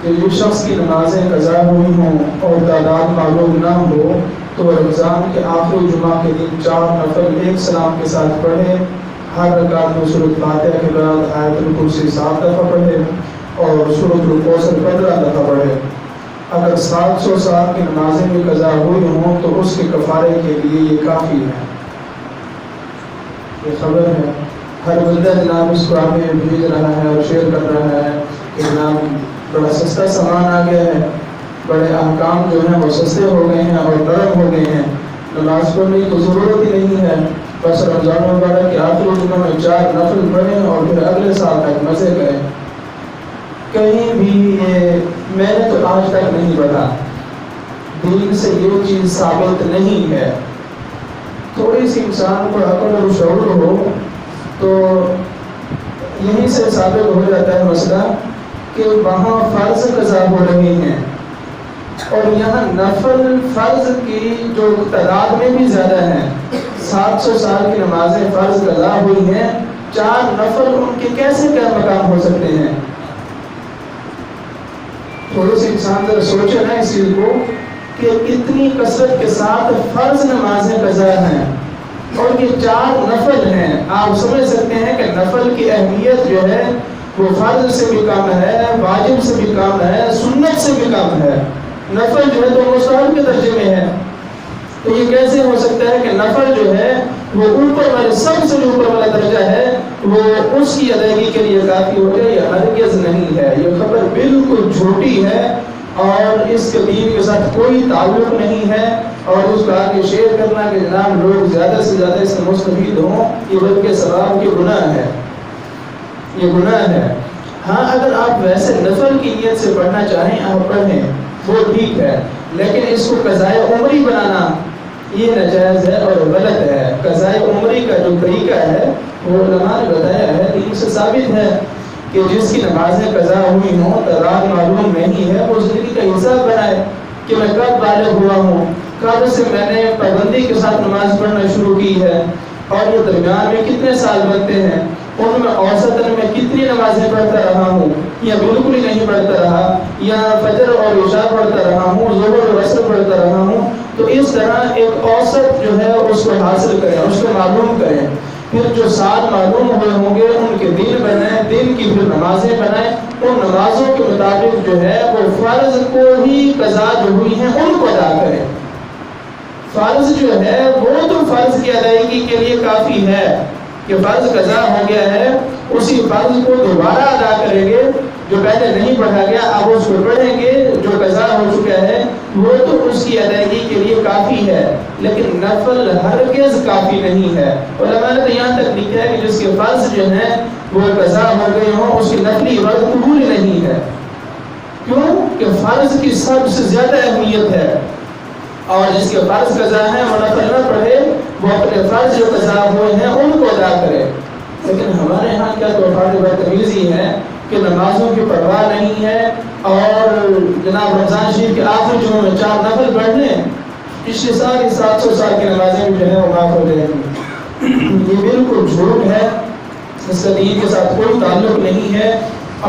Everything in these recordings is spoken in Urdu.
کہ جو شخص کی نمازیں قضا ہوئی ہوں اور تعداد معلوم نہ ہو تو رمضان کے آخری جمعہ کے دن 4 نفل ایک سلام کے ساتھ پڑھے، ہر رکعت میں سورۃ فاتحہ کے بعد آیت الکرسی 7 دفعہ پڑھے اور سورۃ الکوثر 15 دفعہ پڑھے۔ اگر 700 سال کی نمازیں بھی قضا ہوئی ہوں تو اس کے کفارے کے لیے یہ کافی ہے۔ یہ خبر ہے، ہر بندہ جناب اس کو آگے بھیج رہا ہے اور شیئر کر رہا ہے کہ جناب بڑا سستا سامان آ گیا ہے، بڑے احکام جو ہیں وہ سستے ہو گئے ہیں اور نرم ہو گئے ہیں، نماز پڑھنے کی ضرورت ہی نہیں ہے، بس رمضان مبارک کے آخری دنوں میں 4 نفل پڑھیں اور پھر اگلے سال تک مزے کریں۔ کہیں بھی یہ میں نے تو آج تک نہیں پڑھا، دین سے یہ چیز ثابت نہیں ہے۔ تھوڑی سی انسان کو عقل اور شعور ہو تو یہیں سے ثابت ہو جاتا ہے مسئلہ کہ وہاں فرض قضا ہو رہے ہیں اور یہاں نفل فرض کی جو تعداد میں بھی زیادہ ہیں۔ 700 سال کی نمازیں فرض قضا ہوئی ہیں، 4 نفل ان کے کیسے کیا مقام ہو سکتے ہیں؟ تھوڑے سے انسان ذرا سوچے نا اس چیز کو کہ اتنی کثرت کے ساتھ فرض نمازیں قضا ہیں اور یہ 4 نفل ہیں۔ آپ سمجھ سکتے ہیں کہ نفل کی اہمیت جو ہے وہ فرض سے بھی کم ہے، واجب سے بھی کم ہے، سنت سے بھی کم ہے۔ نفل جو ہے تو مستحب کے درجے میں ہے، تو یہ کیسے ہو سکتا ہے کہ نفل جو ہے وہ اوپر والے سب سے جو اوپر والا درجہ ہے وہ اس کی ادائیگی کے لیے کافی ہو جائے؟ یہ ہرگز نہیں ہے، یہ خبر بالکل جھوٹی ہے اور اس کے دین کے ساتھ کوئی تعلق نہیں ہے، اور اس کا آگے شیئر کرنا کہ جناب لوگ زیادہ سے زیادہ اس سے مستفید ہوں، یہ بلکہ ثواب کی گناہ ہے، یہ گناہ ہے۔ ہاں اگر آپ ویسے نفل کی نیت سے پڑھنا چاہیں آپ پڑھیں، وہ ٹھیک ہے، لیکن اس کو قضائے عمری بنانا یہ ناجائز ہے اور غلط ہے۔ قضائے عمری کا جو طریقہ ہے وہ علماء نے بتایا ہے، دین سے ثابت ہے کہ جس کی نمازیں قضا ہوئی ہوں، تعداد معلوم نہیں ہے، وہ زندگی کا حساب بنائے کہ میں کب بالغ ہوا ہوں، کب سے میں نے پابندی کے ساتھ نماز پڑھنا شروع کی ہے، اور یہ درمیان میں کتنے سال بنتے ہیں، ان میں اوسطاً میں کتنی نمازیں پڑھتا رہا ہوں یا بالکل ہی نہیں پڑھتا رہا، یا فجر اور عشاء پڑھتا رہا ہوں، ظہر اور عصر پڑھتا رہا ہوں۔ تو اس طرح ایک اوسط جو ہے اس کو حاصل کریں، اس کو معلوم کریں، پھر جو سال معلوم ہوئے ہوں گے ان کے دن بنائیں، دن کی پھر نمازیں بنائیں، ان نمازوں کے مطابق جو ہے وہ فرض کو ہی قضا جو ہوئی ہیں ان کو ادا کریں۔ فرض جو ہے وہ تو فرض کی ادائیگی کے لیے کافی ہے کہ فرض قضا ہو گیا ہے، اسی فرض کو دوبارہ ادا کریں گے، جو پہلے نہیں پڑھا گیا اب اس کو پڑھیں گے، جو قضا ہو چکا ہے وہ تو اس کی ادائیگی کے لیے کافی ہے، لیکن نفل ہرگز کافی نہیں ہے۔ علماء نے تو یہاں تک لکھا ہے کہ جس کے فرض جو ہیں وہ قضا ہو گئے ہوں اس کی نفلی عبادت قبول نہیں ہے۔ کیوں کہ فرض کی سب سے زیادہ اہمیت ہے، اور جس کے فرض قضا ہیں وہ نفل نہ پڑھے، وہ اپنے فرض جو قضا ہوئے ہیں ان کو ادا کرے۔ لیکن ہمارے ہاں کیا توفان بدتمیزی ہے کہ نمازوں کی پرواہ نہیں ہے، اور جناب رمضان شریف کے آخری جمعوں میں 4 نفل پڑھ لیں، پچھلے سال 700 سال کی نمازیں بھی جو ہے وہ معاف ہو جائیں گی۔ یہ بالکل جھوٹ ہے، اس کا دین کے ساتھ کوئی تعلق نہیں ہے،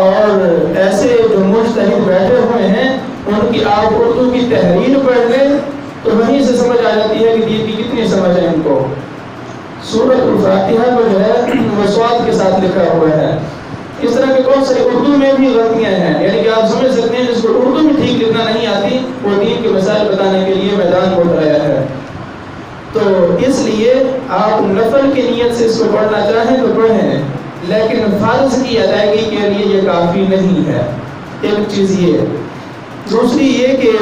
اور ایسے جو مجتہد بیٹھے ہوئے ہیں ان کی آپ اردو کی تحریر پڑھ لیں تو وہیں سے سمجھ آ جاتی ہے کہ دین کی کتنی سمجھ ہے ان کو۔ سورۃ الفاتحہ کو جو ہے وسواد کے ساتھ لکھا ہوا ہے، اس طرح کے بہت ساری اردو میں بھی غلطیاں ہیں، یعنی کہ آپ سمجھ سکتے ہیں جس کو اردو میں ٹھیک لکھنا نہیں آتی وہ دین کے مسائل بتانے کے لیے میدان بول رہا ہے۔ تو اس لیے آپ نفل کی نیت سے اس کو پڑھنا چاہیں تو پڑھیں، لیکن فرض کی ادائیگی کے لیے یہ کافی نہیں ہے۔ ایک چیز یہ، دوسری یہ کہ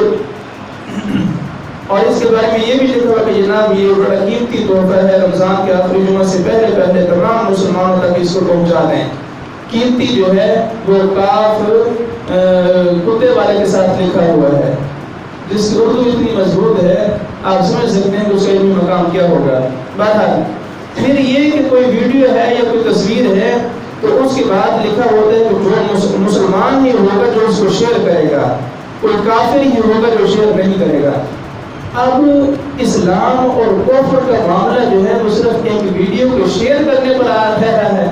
اور اس کے بارے میں یہ بھی لکھا ہوا کہ جناب یہ بڑا قیمتی تحفہ ہے، رمضان کے آخری جمعہ سے پہلے تمام مسلمانوں تک اس کو پہنچا دیں۔ قیمتی جو ہے وہ کاف کتے والے کے ساتھ لکھا ہوا ہے، جس کی اردو اتنی مضبوط ہے آپ سمجھ سکتے ہیں کہ اس کا علمی مقام کیا ہوگا۔ بہرحال پھر یہ کہ کوئی ویڈیو ہے یا کوئی تصویر ہے تو اس کے بعد لکھا ہوتا ہے کہ جو مسلمان ہی ہوگا جو اس کو شیئر کرے گا، کوئی کافر ہی ہوگا جو شیئر نہیں کرے گا۔ اب اسلام اور کفر کا معاملہ جو ہے وہ صرف ایک ویڈیو کو شیئر کرنے پر ٹھہرا ہے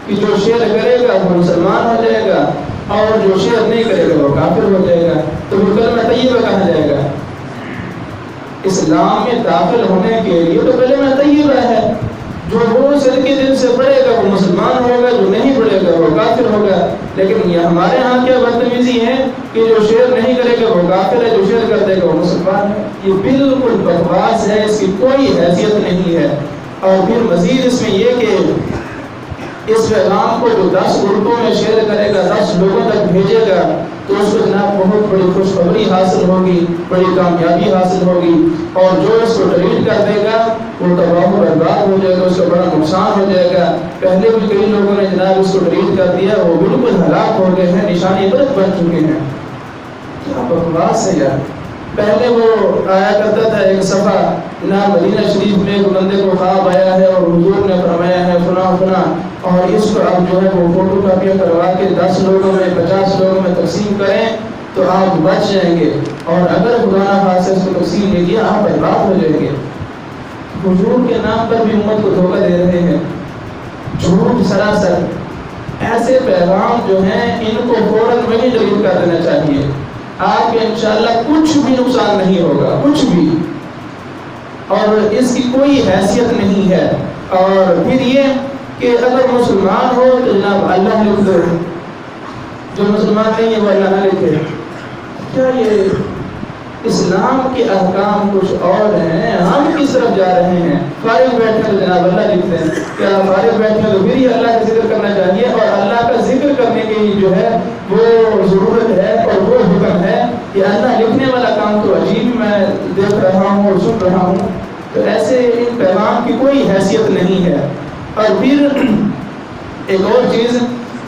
کہ جو شیئر کرے گا وہ مسلمان ہو جائے گا، اور جو شیئر نہیں کرے گا وہ کافر ہو جائے گا. تو وہ کلمہ طیبہ کہا جائے گا. اسلام میں داخل ہونے کے لیے تو کلمہ طیبہ ہے. جو روز دل کے دل سے پڑھے گا وہ مسلمان ہوگا, جو نہیں پڑھے گا وہ کافر ہوگا. لیکن یہ ہمارے ہاں کیا بدتمیزی ہے کہ جو شیئر نہیں کرے گا وہ کافر ہے, جو شیئر کر دے گا وہ مسلمان ہے. یہ بالکل بکواس ہے, اس کی کوئی حیثیت نہیں ہے. اور پھر مزید اس میں یہ کہ اس پیغام کو جو 10 گروپوں میں شیئر کرے گا, 10 لوگوں تک بھیجے گا, تو اس کو جناب بہت بڑی خوشخبری حاصل ہوگی, بڑی کامیابی حاصل ہوگی. اور جو اس کو ڈیلیٹ کر دے گا وہ تباہ و برباد ہو جائے گا, اس کا بڑا نقصان ہو جائے گا. پہلے بھی کئی لوگوں نے جناب اس کو ڈیلیٹ کر دیا, وہ بالکل ہلاک ہو گئے ہیں, نشان عبرت بن چکے ہیں. کیا بکواس ہے یار. پہلے وہ آیا کرتا تھا ایک صفحہ جناب مدینہ شریف میں ایک بندے کو خواب آیا ہے اور حضور نے فرمایا ہے فلاں فلاں, اور اس کو اب جو ہے وہ فوٹو کاپیاں کروا کے 10 لوگوں میں 50 لوگوں میں تقسیم کریں تو آپ بچ جائیں گے, اور اگر خدا نہ خواستہ اس کو تقسیم نہیں کیا آپ برباد ہو جائیں گے. حضور کے نام پر بھی امت کو دھوکہ دے رہے ہیں, جھوٹ سراسر. ایسے پیغام جو ہیں ان کو فوراً وہی ڈیلیٹ کر دینا چاہیے. آپ کے انشاءاللہ کچھ بھی نقصان نہیں ہوگا, کچھ بھی, اور اس کی کوئی حیثیت نہیں ہے. اور پھر یہ کہ اگر مسلمان ہو تو جناب اللہ لکھ دو, جو مسلمان نہیں ہے وہ اللہ نہ لکھے. کیا یہ اسلام کے احکام کچھ اور ہیں, ہم کس طرف جا رہے ہیں؟ فارغ بیٹھے تو جناب اللہ لکھتے ہیں. کیا فارغ بیٹھے تو پھر ہی اللہ کا ذکر کرنا چاہیے, اور اللہ کا ذکر کرنے کے لیے جو ہے وہ ضرورت ہے اور وہ حکم ہے کہ اللہ لکھنے والا کام تو عجیب میں دیکھ رہا ہوں اور سن رہا ہوں. تو ایسے ان پیغام کی کوئی حیثیت نہیں ہے. اور پھر ایک اور چیز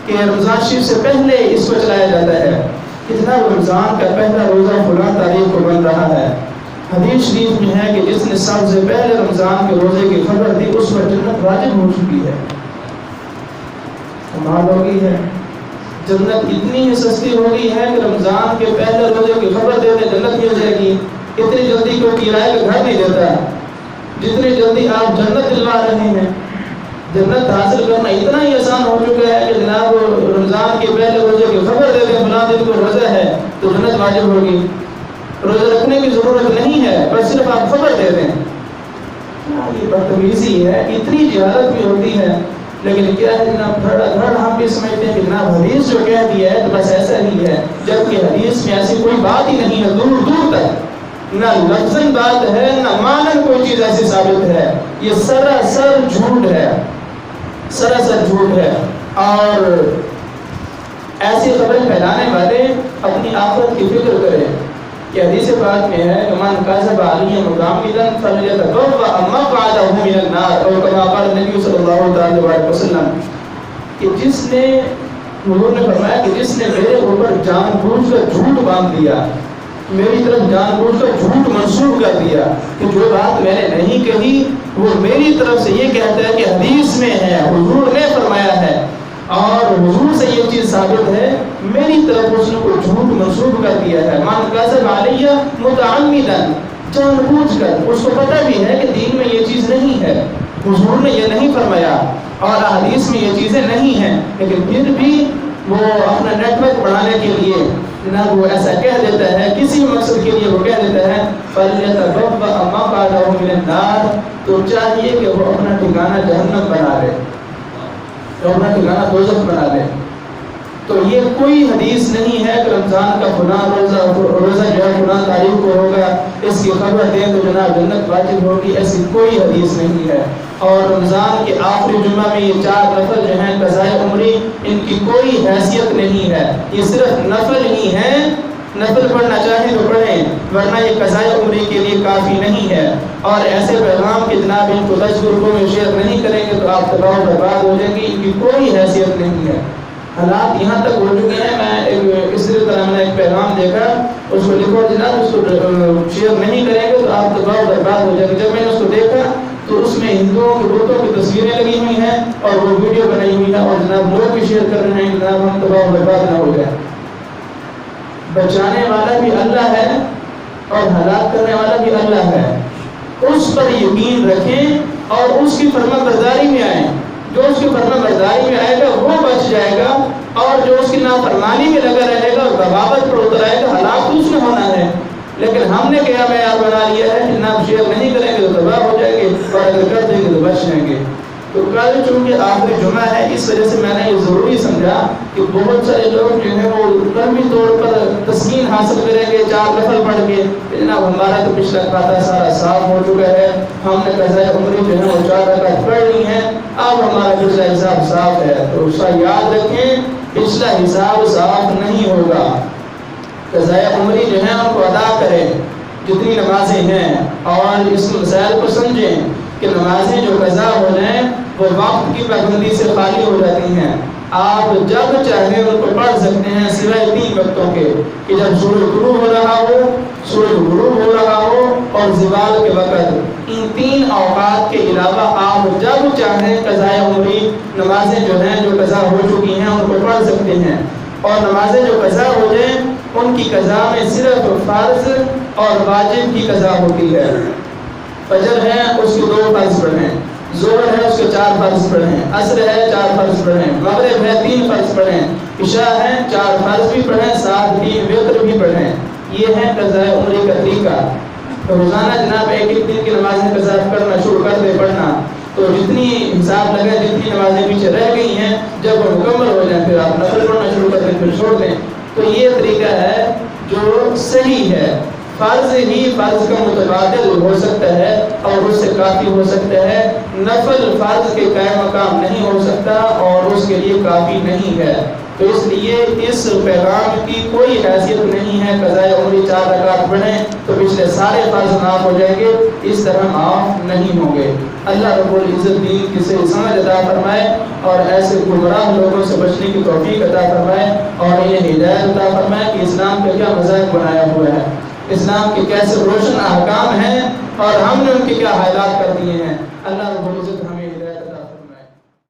کہ رمضان شریف سے پہلے اس کو چلایا جاتا ہے کہ جناب رمضان کا پہلا روزہ فلاں تاریخ کو بن رہا ہے. حدیث شریف میں ہے کہ جس نے سب سے پہلے رمضان کے روزے کی خبر دی اس پر جنت واجب ہو چکی ہے. کمال ہو گئی ہے. جنت اتنی ہی سستی ہو گئی ہے کہ رمضان کے پہلے روزے کی خبر دے دے جنت مل جائے گی. اتنی جلدی کوئی کرائے کا گھر نہیں دیتا جتنی جلدی آپ جنت دلوا رہے ہیں. جنت حاصل کرنا اتنا ہی آسان ہو چکا ہے کہ جناب رمضان کے پہلے روزے کی خبر دے دیں فلاں دن کو روزہ ہے تو جنت واجب ہوگی. روزہ رکھنے کی ضرورت نہیں ہے, بس صرف آپ خبر دے دیں. یہ بدتمیزی ہے, اتنی جہالت بھی ہوتی ہے. لیکن کیا ہے جناب دھڑ ہم بھی سمجھتے ہیں کہ جناب حدیث جو کہہ دیا ہے تو بس ایسا ہی ہے, جبکہ حدیث میں ایسی کوئی بات ہی نہیں ہے. دور دور تک نہ لفظاً بات ہے نہ معنی کوئی چیز ایسی ثابت ہے. یہ سراسر جھوٹ ہے, سراسر جھوٹ ہے. اور ایسی خبریں پھیلانے والے اپنی آخرت کی فکر کریں کہ حدیث پاک میں ہے کہ من کذب علی متعمدا فلیتبوأ مقعدہ من النار, اور کما قال نبی صلی اللہ علیہ وسلم کہ جس نے, حضور نے فرمایا کہ جس نے میرے اوپر جان بوجھ کر جھوٹ باندھ دیا, میری طرف جان بوجھ کر جھوٹ منسوخ کر دیا کہ جو بات میں نے نہیں کہی وہ میری طرف سے یہ کہتا ہے کہ حدیث میں ہے, حضور نے فرمایا ہے, اور حضور سے یہ چیز ثابت ہے, میری طرف اس نے کوئی جھوٹ منسوخ کر دیا ہے. من کذب علی متعمدا, جان بوجھ کر, اس کو پتہ بھی ہے کہ دین میں یہ چیز نہیں ہے, حضور نے یہ نہیں فرمایا اور حدیث میں یہ چیزیں نہیں ہیں, لیکن پھر بھی وہ اپنا نیٹ ورک بڑھانے کے لیے جناب وہ ایسا کہہ دیتا ہے, کسی مقصد کے لیے وہ کہہ دیتا ہے فَلْيَتَبَوَّأْ مَقْعَدَهُ مِنَ النَّارِ, تو چاہیے کہ وہ اپنا ٹھکانہ جہنم بنا لے, تو اپنا ٹھکانہ دوزخ بنا لے. تو یہ کوئی حدیث نہیں ہے کہ رمضان کا فلاں روزہ جو ہے فلاں تاریخ کو ہوگا, اس کی خبر دیں تو جناب جنت واجب ہوگی, ایسی کوئی حدیث نہیں ہے. اور رمضان کے آخری جمعہ میں یہ 4 نفل جو ہیں قضائے عمری, ان کی کوئی حیثیت نہیں ہے, یہ صرف نفل ہی ہیں. نفل پڑھنا چاہیں تو پڑھیں, ورنہ یہ قضائے عمری کے لیے کافی نہیں ہے. اور ایسے پیغام کے جناب ان کو 10 گروپوں میں شیئر نہیں کریں گے تو آپ تباہ و برباد ہو جائیں گے, ان کی کوئی حیثیت نہیں ہے. حالات یہاں تک ہو چکے ہیں. میں اس طرح میں نے ایک پیغام دیکھا, اس کو لکھو جناب اس کو شیئر نہیں کریں گے تو آپ تباہ و برباد ہو جائیں گے. جب میں نے اس کو دیکھا تو اس میں ہندوؤں کے بتوں کی تصویریں لگی ہوئی ہیں اور وہ ویڈیو بنائی ہوئی ہے, اور جناب لوگ بھی شیئر کر رہے ہیں جناب ہم تباہ و برباد نہ ہو جائے. بچانے والا بھی اللہ ہے اور ہلاک کرنے والا بھی اللہ ہے, اس پر یقین رکھیں اور اس کی فرما برداری میں آئیں. جو اس کی فرما برداری میں آئے گا وہ بچ جائے گا، اور جو اس کی نافرمانی میں لگا رہے گا اور بغاوت پر اتر آئے گا ہلاک تو اس نے ہونا ہے۔ لیکن ہم نے کیا معیار بنا لیا ہے کہ نہ شیئر نہیں کریں گے تو تباہ ہو جائیں گے، اور اگر کر دیں گے تو بچ جائیں گے۔ تو کل چونکہ آخری جمعہ ہے، اس وجہ سے میں نے یہ ضروری سمجھا کہ بہت سارے لوگ جو ہیں وہ قلبی طور پر تسکین حاصل کریں گے 4 نفل پڑھ کے، جناب ہمارا تو پچھلا کھاتا سارا صاف ہو چکا ہے، ہم نے قضائے عمری جو ہے وہ 4 رکعت پڑھ لی ہیں، اب ہمارا پچھلا حساب صاف ہے۔ تو اس کا یاد رکھیں پچھلا حساب صاف نہیں ہوگا۔ قضائے عمری جو ہے ان کو ادا کریں جتنی نمازیں ہیں، اور اس مسائل کو سمجھیں کہ نمازیں جو قضا ہو جائیں وہ وقت کی پابندی سے خالی ہو جاتی ہیں۔ آپ جب چاہیں ان کو پڑھ سکتے ہیں سوائے 3 وقتوں کے، کہ جب سورج غروب ہو رہا ہو اور زوال کے وقت۔ ان 3 اوقات کے علاوہ آپ جب چاہیں قضائے عمری نمازیں جو ہیں جو قضا ہو چکی ہیں ان کو پڑھ سکتے ہیں، اور نمازیں جو قضا ہو جائیں ان کی قضا میں صرف فرض اور واجب کی قضا ہوتی ہے۔ فجر ہے اس کے 2 فرض پڑھیں، ظہر ہے اس کے 4 فرض پڑھیں، عصر ہے 4 فرض پڑھیں، مغرب ہے 3 فرض پڑھیں، عشاء ہے 4 فرض بھی پڑھیں، ساتھ 3 وتر بھی پڑھیں۔ یہ ہے قضائے عمری کا طریقہ۔ تو روزانہ جناب ایک دن کی نمازیں قضا کرنا شروع کر دے پڑھنا، تو جتنی حساب لگے جتنی نمازیں پیچھے رہ گئی ہیں جب وہ مکمل ہو جائیں پھر آپ نفل پڑھنا شروع کر دیں، پھر چھوڑ دیں۔ تو یہ طریقہ ہے جو صحیح ہے۔ فرض ہی فرض کا متبادل ہو سکتا ہے اور اس سے کافی ہو سکتا ہے، نفل فرض کے قائم مقام نہیں ہو سکتا اور اس کے لیے کافی نہیں ہے۔ تو اس لیے اس پیغام کی کوئی حیثیت نہیں ہے قضائے عمری 4 رکعت پڑھیں تو پچھلے سارے فرض معاف ہو جائیں گے، اس طرح معاف نہیں ہوں گے۔ اللہ رب العزت دین کی صحیح سمجھ عطا فرمائے اور ایسے گمراہ لوگوں سے بچنے کی توفیق عطا فرمائے، اور انہیں ہدایت عطا فرمائے کہ اسلام کا کیا مذاق بنایا ہوا ہے، اسلام کے کیسے روشن احکام ہیں اور ہم نے ان کے کیا حالات کر دیے ہیں۔